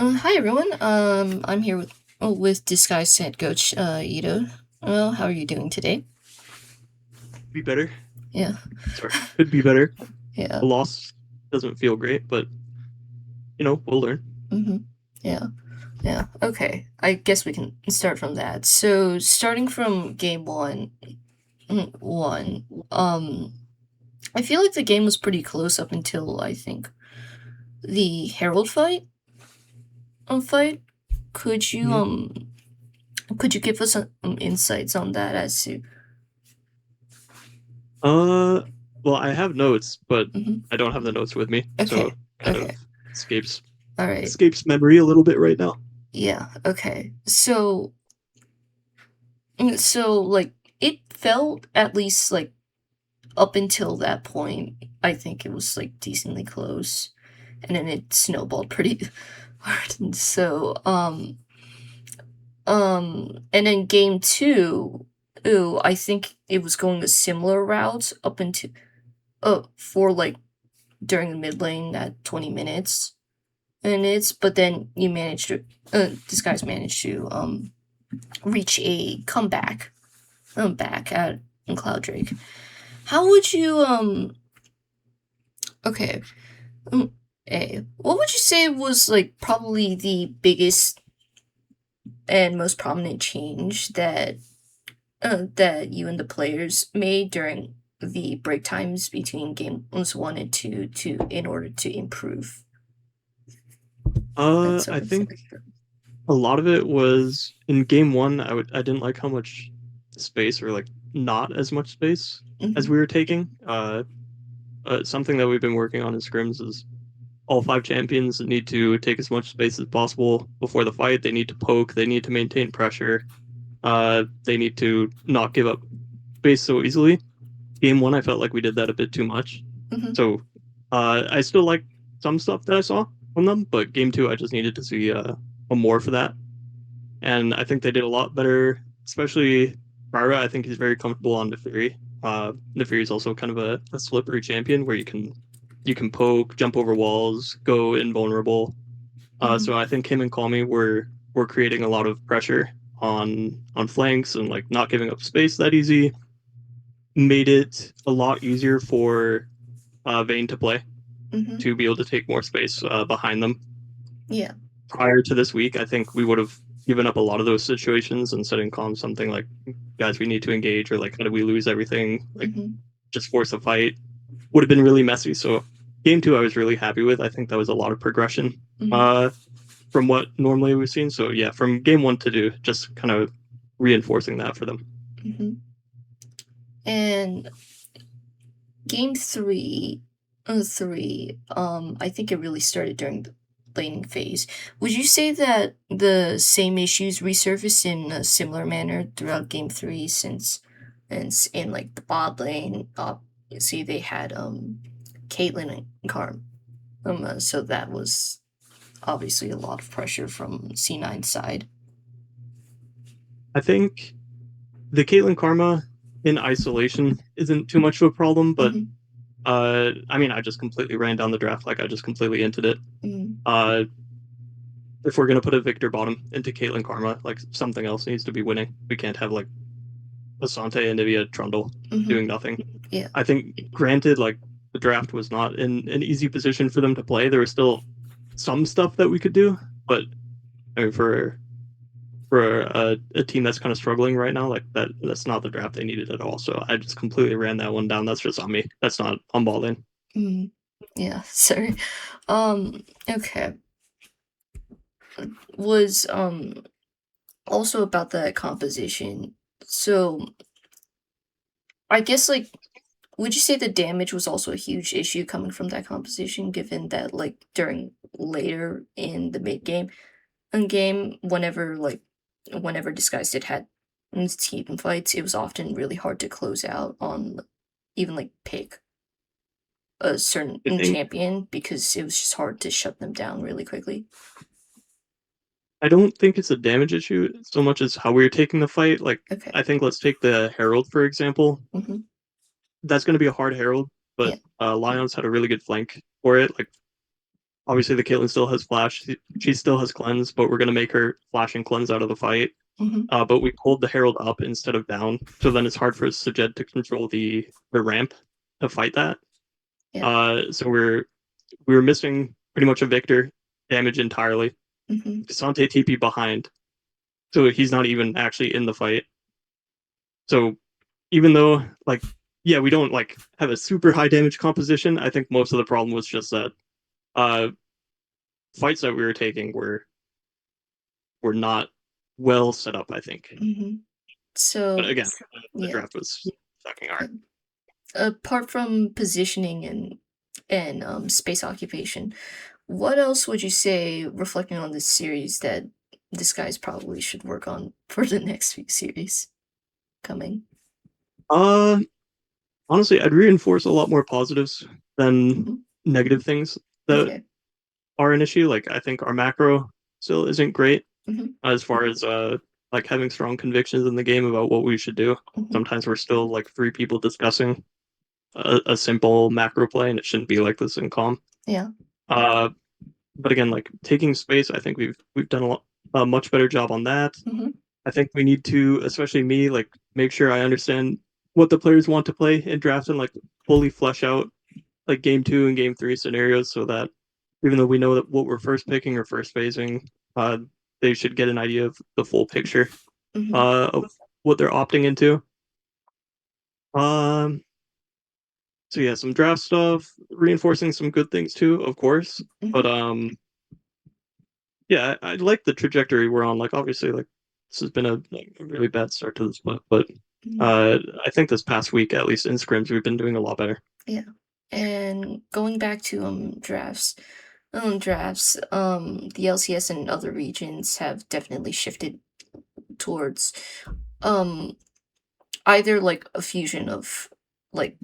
Hi everyone. I'm here with Disguised Head Coach Ito. Well, how are you doing today? Be better. Yeah, Sorry, could be better. yeah, A loss doesn't feel great, but we'll learn. mm-hmm. Yeah, yeah. Okay, I guess we can start from that. So, starting from game one, I feel like the game was pretty close up until I think the Herald fight. Could you Mhm. could you give us some insights on that as to? Uh, well, I have notes, but Mhm. I don't have the notes with me, Okay, so kind of okay, escapes all right. escapes memory a little bit right now. Yeah, okay. So like it felt at least like up until that point, I think it was like decently close. And then it snowballed pretty hard. And and then game two, ooh, I think it was going a similar route up into for like during the mid lane at 20 minutes. And it's but then you managed to this guy's managed to reach a comeback back at Cloud Drake. How would you okay what would you say was like probably the biggest and most prominent change that you and the players made during the break times between games one and two to in order to improve that I sort of think thing? a lot of it was in game one. I didn't like how much space, or like not as much space as Mm-hmm. we were taking. Something that we've been working on in scrims is all five champions need to take as much space as possible before the fight. They need to poke. They need to maintain pressure. They need to not give up space so easily. Game one, I felt like we did that a bit too much. Mm-hmm. So I still like some stuff that I saw from them, but game two, I just needed to see a more for that. And I think they did a lot better, especially Rara. I think he's very comfortable on Neferi. Neferi is also kind of a slippery champion where you can poke, jump over walls, go invulnerable. So Mm-hmm. I think him and Calmy were creating a lot of pressure on flanks and like not giving up space that easy. Made it a lot easier for Vayne to play, Mm-hmm. to be able to take more space behind them. Yeah. Prior to this week, I think we would have given up a lot of those situations and said in calm something like, "Guys, we need to engage," or like, "How do we lose everything?" Like, Mm-hmm. just force a fight. Would have been really messy. So game two, I was really happy with. I think that was a lot of progression Mm-hmm. uh, from what normally we've seen. So yeah, from game one to two, just kind of reinforcing that for them. Mm-hmm. And game I think it really started during the laning phase. Would you say that the same issues resurfaced in a similar manner throughout game three since and in like the bot lane, see they had Caitlyn and Karm. So that was obviously a lot of pressure from C9's side. I think the Caitlyn Karma in isolation isn't too much of a problem, but Mm-hmm. I mean, I just completely ran down the draft. Like, I just completely entered it. Mm-hmm. Uh, if we're gonna put a Victor bottom into Caitlyn Karma, like something else needs to be winning. We can't have like Asante and Nivea Trundle Mm-hmm. doing nothing. Yeah. I think, granted, like the draft was not in an easy position for them to play. There was still some stuff that we could do, but I mean, for a team that's kind of struggling right now, like that's not the draft they needed at all. So I just completely ran that one down. That's just on me. That's not on ball in. Mm-hmm. Yeah. Sorry. Okay. Was also about the composition. So I guess like would you say the damage was also a huge issue coming from that composition, given that like during later in the mid game and game, whenever Disguised it had team fights, it was often really hard to close out on even like pick a certain I think champion because it was just hard to shut them down really quickly. I don't think it's a damage issue so much as how we were taking the fight. Like, Okay. I think let's take the Herald for example. Mm-hmm. That's going to be a hard Herald, but Yeah. Lions had a really good flank for it. Like, obviously the Caitlyn still has flash. She still has cleanse, but we're gonna make her flash and cleanse out of the fight. Hmm. But we pulled the Herald up instead of down, so then it's hard for Sajed to control the ramp to fight that. Yeah. So we were missing pretty much a Victor damage entirely. Hmm. Sante TP behind, so he's not even actually in the fight. So even though like yeah, we don't like have a super high damage composition, I think most of the problem was just that uh fights that we were taking were not well set up, I think. Hmm. But So again, the yeah. draft was fucking hard. Apart from positioning and space occupation, what else would you say, reflecting on this series, that this guys probably should work on for the next few series coming? Uh Honestly, I'd reinforce a lot more positives than Mhm. negative things that Okay. are an issue. Like I think our macro still isn't great Mhm. as far as like having strong convictions in the game about what we should do. Mhm. Sometimes we're still like three people discussing a simple macro play, and it shouldn't be like this in calm. Yeah. Uh, but again, like taking space, I think we've done a much better job on that. Mhm. I think we need to, especially me, like make sure I understand what the players want to play in draft and like fully flesh out like game two and game three scenarios so that even though we know that what we're first picking or first phasing, uh, they should get an idea of the full picture Mhm. of what they're opting into. Um, so yeah, some draft stuff, reinforcing some good things too, of course. But Mhm. yeah, I like the trajectory we're on. Like obviously, like this has been a really bad start to this, but Mhm. I think this past week, at least in scrims, we've been doing a lot better. Yeah. And going back to drafts, the LCS and other regions have definitely shifted towards um either like a like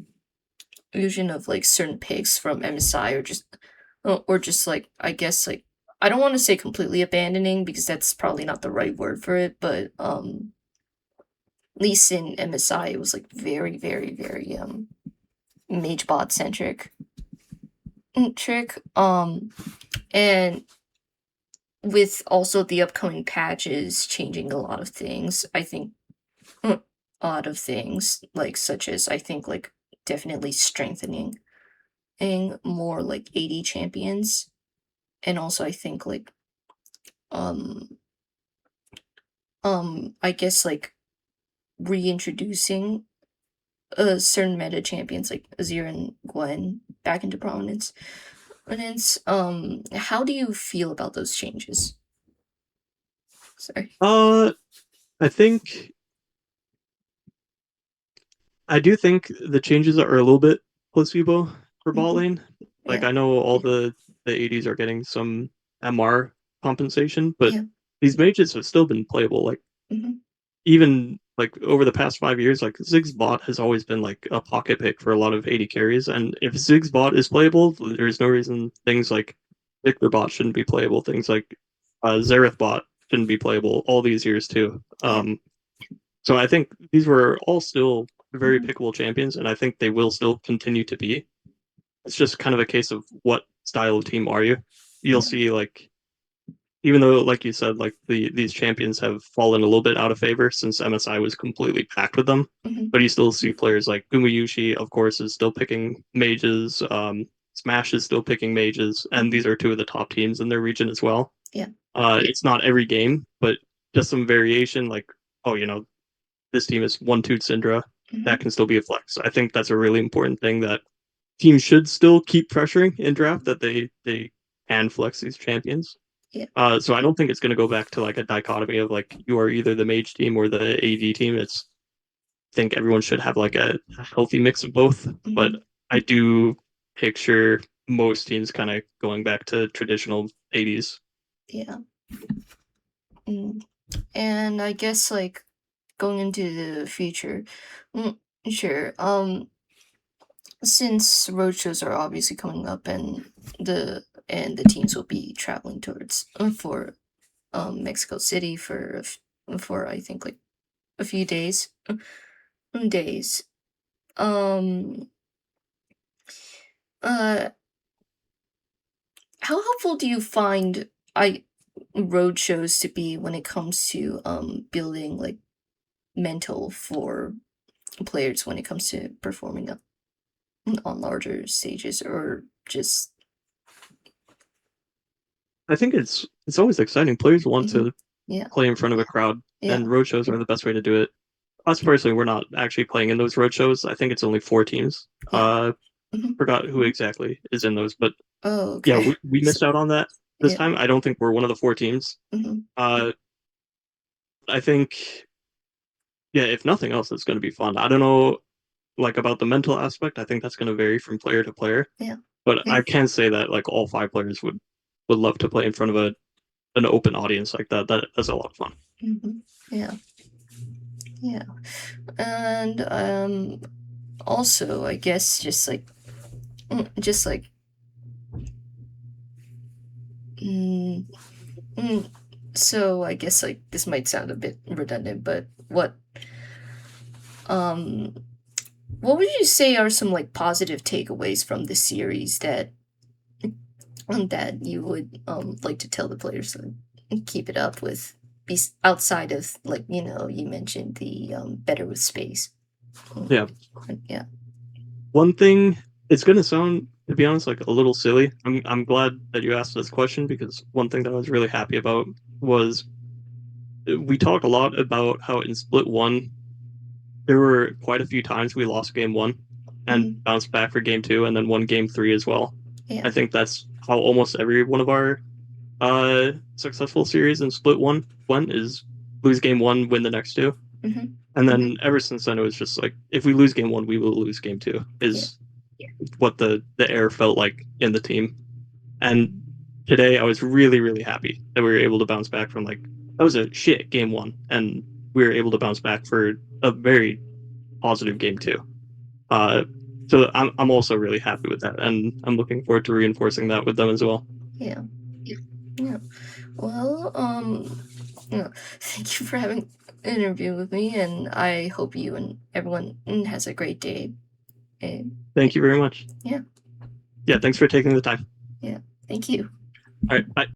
fusion of like certain picks from MSI, or just like, I guess, like, I don't want to say completely abandoning because that's probably not the right word for it, but at least in MSI it was like very, very, very mage bot centric trick. And with also the upcoming patches changing a lot of things, I think a lot of things, like such as, I think, like, definitely strengthening more like AD champions, and also I think like um I guess like reintroducing certain meta champions like Azir and Gwen back into prominence. How do you feel about those changes? Sorry. Uh, I think I do think the changes are a little bit placebo for bot Hmm. lane. Like Yeah. I know all the ADs are getting some MR compensation, but Yeah. these mages have still been playable. Like Hmm. even like over the past 5 years, like Ziggs bot has always been like a pocket pick for a lot of AD carries. And if Ziggs bot is playable, there's no reason things like Victor bot shouldn't be playable. Things like Xerath bot shouldn't be playable all these years too. Yeah. So I think these were all still very Hmm. pickable champions, and I think they will still continue to be. It's just kind of a case of what style of team are you. You'll Yeah. see like even though like you said like these champions have fallen a little bit out of favor since MSI was completely packed with them, Hmm. but you still see players like Gumayushi, of course, is still picking mages. Smash is still picking mages, and Hmm. these are two of the top teams in their region as well. Yeah. It's not every game, but just some variation. Like, oh, this team is one two Syndra, that Hmm. can still be a flex. I think that's a really important thing that teams should still keep pressuring in draft that they can flex these champions. Yeah. So I don't think it's going to go back to like a dichotomy of like you are either the mage team or the AD team. It's I think everyone should have like a healthy mix of both. But Hmm. I do picture most teams kind of going back to traditional ADs. Yeah. Mm. And I guess like going into the future, mm, sure. Since roadshows are obviously coming up, and the teams will be traveling towards for Mexico City for, I think, like a few days. Um uh how helpful do you find road shows to be when it comes to building like mental for players when it comes to performing on larger stages or just I think it's always exciting. Players want mhm. to Yeah, play in front of a crowd, yeah, and roadshows are the best way to do it. Us personally, we're not actually playing in those roadshows. I think it's only 4 teams. yeah. Mhm. Forgot who exactly is in those, but Oh, yeah, okay. we So, missed out on that this yeah. time. I don't think we're one of the 4 teams. Mhm. Uh, I think, yeah, if nothing else, it's going to be fun. I don't know, like about the mental aspect. I think that's going to vary from player to player, Yeah. but Yeah. I can say that like all 5 players would love to play in front of an open audience like that. That's a lot of fun. Mhm. Yeah. Yeah. And also, I guess just like mm, mm, so I guess like this might sound a bit redundant, but um what would you say are some like positive takeaways from the series that you would like to tell the players to keep it up with outside of like you mentioned the better with space. Mm, Yeah. yeah. One thing, it's going to sound, to be honest, like a little silly. I'm glad that you asked this question because one thing that I was really happy about was we talk a lot about how in split one there were quite a few times we lost game one and Mhm. bounced back for game two and then won game three as well. Yeah. I think that's how almost every one of our successful series in split one went is lose game one, win the next two. Hmm. And then ever since then it was just like if we lose game one, we will lose game two Yeah. is what the air felt like in the team. And today I was really, really happy that we were able to bounce back from like that was a shit game one and we were able to bounce back for a very positive game two. Uh, so I'm also really happy with that, and I'm looking forward to reinforcing that with them as well. Yeah. Yeah. Well, thank you for having an interview with me, and I hope you and everyone has a great day. And Thank you very much. yeah, Yeah, thanks for taking the time. yeah. Thank you. All right, bye.